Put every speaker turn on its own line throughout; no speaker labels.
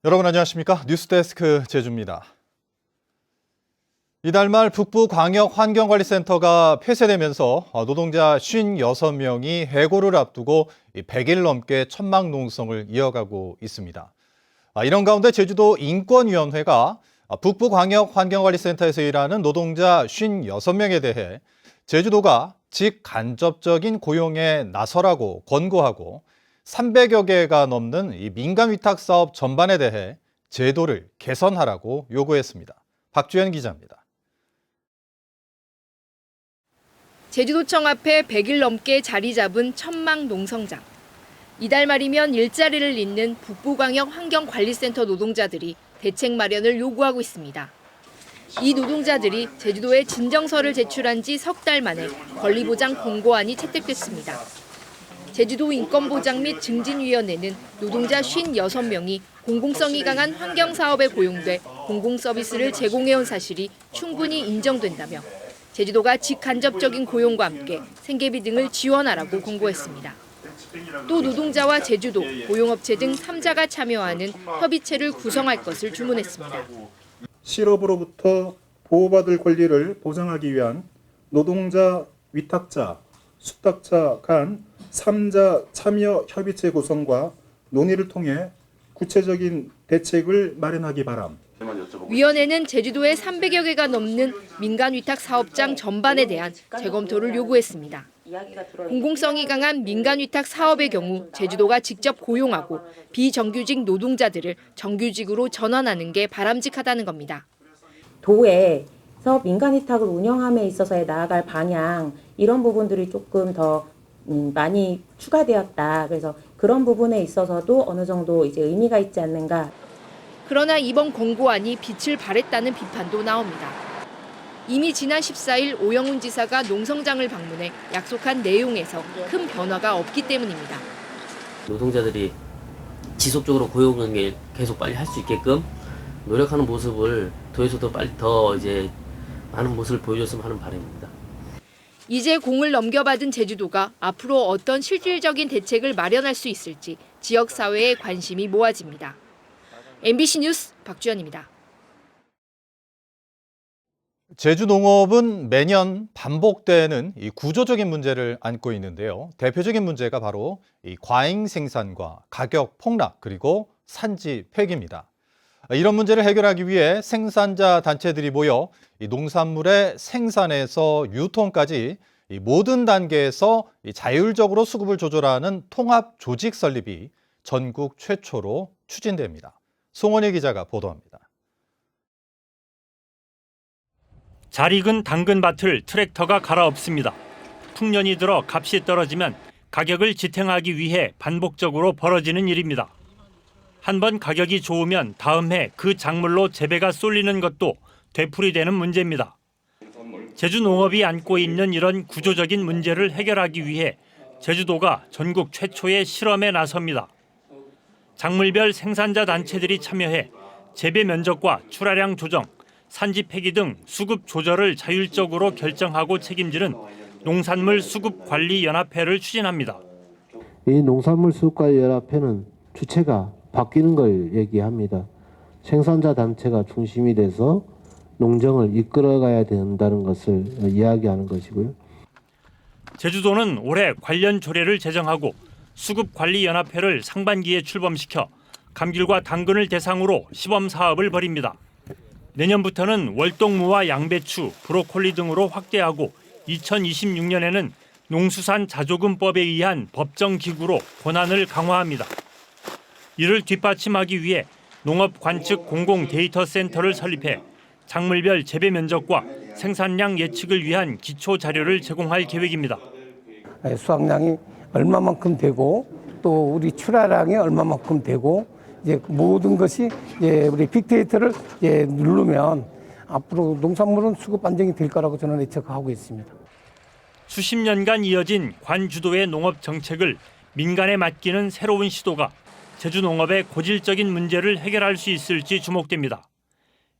여러분 안녕하십니까? 뉴스데스크 제주입니다. 이달 말 북부광역환경관리센터가 폐쇄되면서 노동자 56명이 해고를 앞두고 100일 넘게 천막 농성을 이어가고 있습니다. 이런 가운데 제주도 인권위원회가 북부광역환경관리센터에서 일하는 노동자 56명에 대해 제주도가 직간접적인 고용에 나서라고 권고하고 300여 개가 넘는 이 민간 위탁 사업 전반에 대해 제도를 개선하라고 요구했습니다. 박주연 기자입니다.
제주도청 앞에 100일 넘게 자리 잡은 천막 농성장. 이달 말이면 일자리를 잇는 북부광역 환경관리센터 노동자들이 대책 마련을 요구하고 있습니다. 이 노동자들이 제주도에 진정서를 제출한 지 석 달 만에 권리보장 공고안이 채택됐습니다. 제주도 인권보장 및 증진위원회는 노동자 56명이 공공성이 강한 환경사업에 고용돼 공공서비스를 제공해온 사실이 충분히 인정된다며 제주도가 직간접적인 고용과 함께 생계비 등을 지원하라고 권고했습니다. 또 노동자와 제주도, 고용업체 등 3자가 참여하는 협의체를 구성할 것을 주문했습니다.
실업으로부터 보호받을 권리를 보장하기 위한 노동자, 위탁자, 수탁자 간 3자 참여 협의체 구성과 논의를 통해 구체적인 대책을 마련하기 바람.
위원회는 제주도에 300여 개가 넘는 민간 위탁 사업장 전반에 대한 재검토를 요구했습니다. 공공성이 강한 민간 위탁 사업의 경우 제주도가 직접 고용하고 비정규직 노동자들을 정규직으로 전환하는 게 바람직하다는 겁니다.
도에서 민간 위탁을 운영함에 있어서의 나아갈 방향 이런 부분들이 조금 더 많이 추가되었다. 그래서 그런 부분에 있어서도 어느 정도 이제 의미가 있지 않는가.
그러나 이번 공고안이 빛을 발했다는 비판도 나옵니다. 이미 지난 14일 오영훈 지사가 농성장을 방문해 약속한 내용에서 큰 변화가 없기 때문입니다.
노동자들이 지속적으로 고용을 계속 빨리 할 수 있게끔 노력하는 모습을 도에서도 빨리 더 이제 많은 모습을 보여줬으면 하는 바람입니다.
이제 공을 넘겨받은 제주도가 앞으로 어떤 실질적인 대책을 마련할 수 있을지 지역사회의 관심이 모아집니다. MBC 뉴스 박주연입니다.
제주농업은 매년 반복되는 이 구조적인 문제를 안고 있는데요. 대표적인 문제가 바로 이 과잉 생산과 가격 폭락 그리고 산지 폐기입니다. 이런 문제를 해결하기 위해 생산자 단체들이 모여 이 농산물의 생산에서 유통까지 이 모든 단계에서 이 자율적으로 수급을 조절하는 통합 조직 설립이 전국 최초로 추진됩니다. 송원희 기자가 보도합니다.
잘 익은 당근밭을 트랙터가 갈아엎습니다. 풍년이 들어 값이 떨어지면 가격을 지탱하기 위해 반복적으로 벌어지는 일입니다. 한번 가격이 좋으면 다음 해 그 작물로 재배가 쏠리는 것도 되풀이되는 문제입니다. 제주농업이 안고 있는 이런 구조적인 문제를 해결하기 위해 제주도가 전국 최초의 실험에 나섭니다. 작물별 생산자 단체들이 참여해 재배 면적과 출하량 조정, 산지 폐기 등 수급 조절을 자율적으로 결정하고 책임지는 농산물 수급관리연합회를 추진합니다.
이 농산물 수급관리연합회는 주체가 바뀌는 걸 얘기합니다. 생산자 단체가 중심이 돼서 농정을 이끌어가야 된다는 것을 이야기하는 것이고요.
제주도는 올해 관련 조례를 제정하고 수급관리연합회를 상반기에 출범시켜 감귤과 당근을 대상으로 시범 사업을 벌입니다. 내년부터는 월동무와 양배추, 브로콜리 등으로 확대하고 2026년에는 농수산 자조금법에 의한 법정기구로 권한을 강화합니다. 이를 뒷받침하기 위해 농업관측 공공데이터센터를 설립해 작물별 재배 면적과 생산량 예측을 위한 기초 자료를 제공할 계획입니다.
수확량이 얼마만큼 되고 또 우리 출하량이 얼마만큼 되고 이제 모든 것이 이제 우리 빅데이터를 이제 누르면 앞으로 농산물은 수급 안정이 될 거라고 저는 예측하고 있습니다.
수십 년간 이어진 관주도의 농업 정책을 민간에 맡기는 새로운 시도가 제주 농업의 고질적인 문제를 해결할 수 있을지 주목됩니다.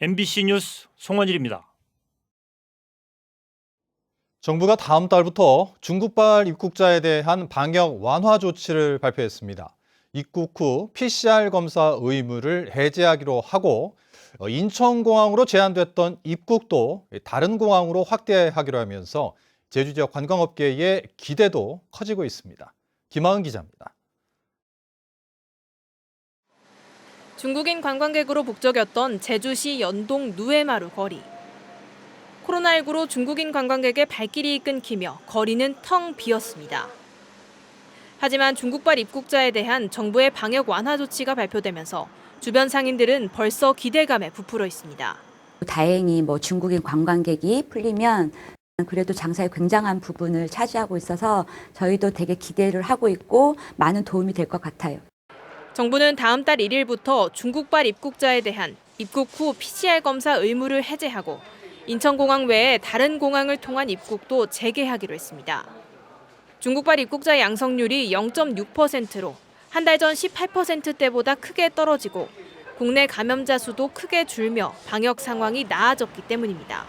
MBC 뉴스 송원일입니다.
정부가 다음 달부터 중국발 입국자에 대한 방역 완화 조치를 발표했습니다. 입국 후 PCR 검사 의무를 해제하기로 하고 인천공항으로 제한됐던 입국도 다른 공항으로 확대하기로 하면서 제주 지역 관광업계의 기대도 커지고 있습니다. 김하은 기자입니다.
중국인 관광객으로 북적였던 제주시 연동 누에마루 거리. 코로나19로 중국인 관광객의 발길이 끊기며 거리는 텅 비었습니다. 하지만 중국발 입국자에 대한 정부의 방역 완화 조치가 발표되면서 주변 상인들은 벌써 기대감에 부풀어 있습니다.
다행히 중국인 관광객이 풀리면 그래도 장사에 굉장한 부분을 차지하고 있어서 저희도 되게 기대를 하고 있고 많은 도움이 될 것 같아요.
정부는 다음 달 1일부터 중국발 입국자에 대한 입국 후 PCR 검사 의무를 해제하고 인천공항 외에 다른 공항을 통한 입국도 재개하기로 했습니다. 중국발 입국자 양성률이 0.6%로 한 달 전 18%대보다 크게 떨어지고 국내 감염자 수도 크게 줄며 방역 상황이 나아졌기 때문입니다.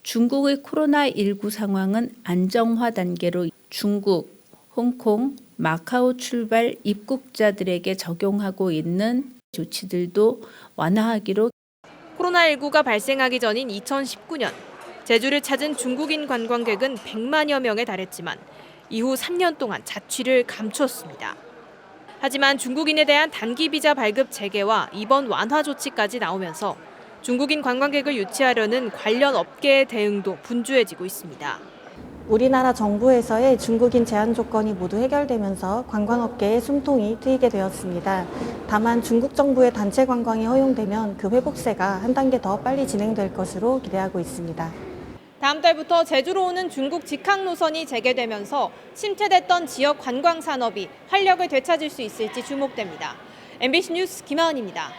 중국의 코로나19 상황은 안정화 단계로 중국, 홍콩, 마카오 출발 입국자들에게 적용하고 있는 조치들도 완화하기로.
코로나19가 발생하기 전인 2019년 제주를 찾은 중국인 관광객은 100만여 명에 달했지만 이후 3년 동안 자취를 감추었습니다. 하지만 중국인에 대한 단기 비자 발급 재개와 이번 완화 조치까지 나오면서 중국인 관광객을 유치하려는 관련 업계의 대응도 분주해지고 있습니다.
우리나라 정부에서의 중국인 제한 조건이 모두 해결되면서 관광업계에 숨통이 트이게 되었습니다. 다만 중국 정부의 단체 관광이 허용되면 그 회복세가 한 단계 더 빨리 진행될 것으로 기대하고 있습니다.
다음 달부터 제주로 오는 중국 직항 노선이 재개되면서 침체됐던 지역 관광 산업이 활력을 되찾을 수 있을지 주목됩니다. MBC 뉴스 김하은입니다.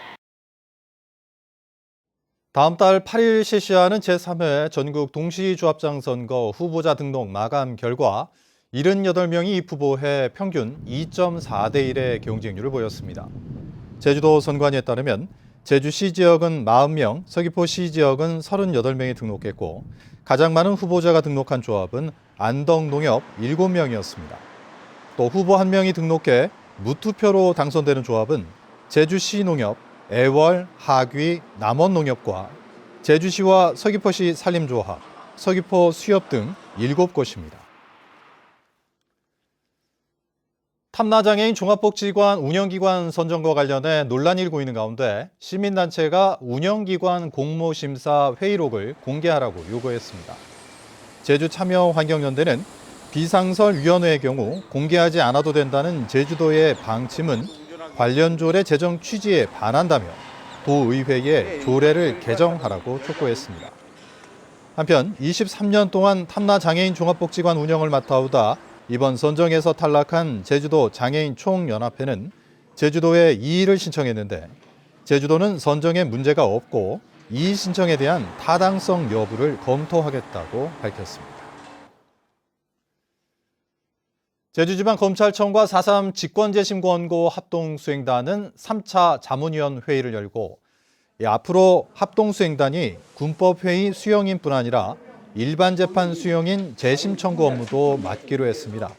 다음 달 8일 실시하는 제3회 전국 동시조합장 선거 후보자 등록 마감 결과 78명이 입후보해 평균 2.4대 1의 경쟁률을 보였습니다. 제주도 선관위에 따르면 제주시 지역은 40명, 서귀포시 지역은 38명이 등록했고 가장 많은 후보자가 등록한 조합은 안덕농협 7명이었습니다. 또 후보 1명이 등록해 무투표로 당선되는 조합은 제주시 농협, 애월, 하귀, 남원농협과 제주시와 서귀포시 산림조합, 서귀포 수협 등 7곳입니다. 탐나장애인 종합복지관 운영기관 선정과 관련해 논란이 일고 있는 가운데 시민단체가 운영기관 공모심사 회의록을 공개하라고 요구했습니다. 제주참여환경연대는 비상설위원회의 경우 공개하지 않아도 된다는 제주도의 방침은 관련 조례 제정 취지에 반한다며 도의회에 조례를 개정하라고 촉구했습니다. 한편 23년 동안 탐나장애인 종합복지관 운영을 맡아오다 이번 선정에서 탈락한 제주도 장애인 총연합회는 제주도에 이의를 신청했는데 제주도는 선정에 문제가 없고 이의 신청에 대한 타당성 여부를 검토하겠다고 밝혔습니다. 제주지방검찰청과 4.3 직권재심 권고 합동수행단은 3차 자문위원 회의를 열고 앞으로 합동수행단이 군법회의 수용인뿐 아니라 일반 재판 수용인 재심 청구 업무도 맡기로 했습니다.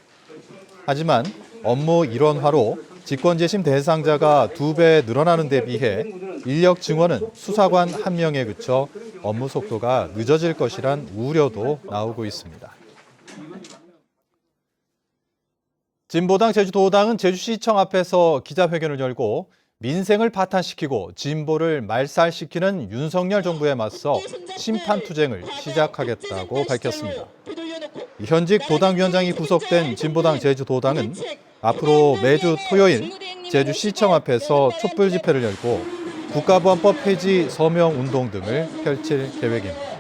하지만 업무 일원화로 직권재심 대상자가 2배 늘어나는 데 비해 인력 증원은 수사관 1명에 그쳐 업무 속도가 늦어질 것이란 우려도 나오고 있습니다. 진보당 제주도당은 제주시청 앞에서 기자회견을 열고 민생을 파탄시키고 진보를 말살시키는 윤석열 정부에 맞서 심판투쟁을 시작하겠다고 밝혔습니다. 현직 도당위원장이 구속된 진보당 제주도당은 앞으로 매주 토요일 제주시청 앞에서 촛불 집회를 열고 국가보안법 폐지 서명운동 등을 펼칠 계획입니다.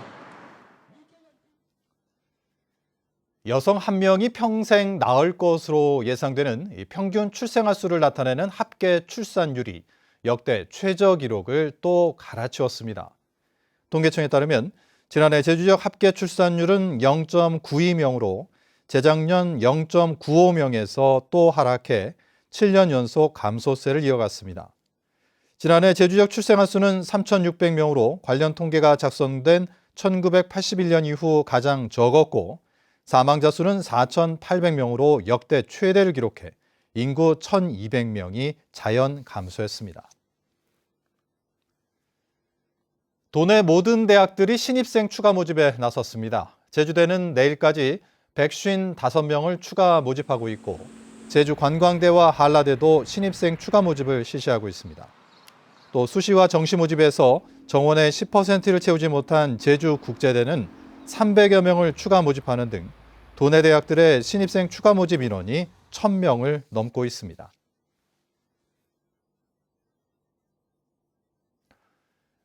여성 1명이 평생 낳을 것으로 예상되는 평균 출생아 수를 나타내는 합계 출산율이 역대 최저 기록을 또 갈아치웠습니다. 통계청에 따르면 지난해 제주 지역 합계 출산율은 0.92명으로 재작년 0.95명에서 또 하락해 7년 연속 감소세를 이어갔습니다. 지난해 제주 지역 출생아 수는 3,600명으로 관련 통계가 작성된 1981년 이후 가장 적었고 사망자 수는 4,800명으로 역대 최대를 기록해 인구 1,200명이 자연 감소했습니다. 도내 모든 대학들이 신입생 추가 모집에 나섰습니다. 제주대는 내일까지 155명을 추가 모집하고 있고 제주 관광대와 한라대도 신입생 추가 모집을 실시하고 있습니다. 또 수시와 정시 모집에서 정원의 10%를 채우지 못한 제주국제대는 300여 명을 추가 모집하는 등 도내 대학들의 신입생 추가 모집 인원이 1,000명을 넘고 있습니다.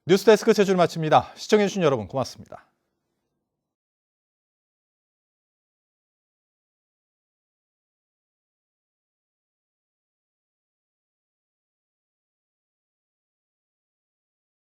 뉴스데스크 제주를 마칩니다. 시청해주신 여러분 고맙습니다.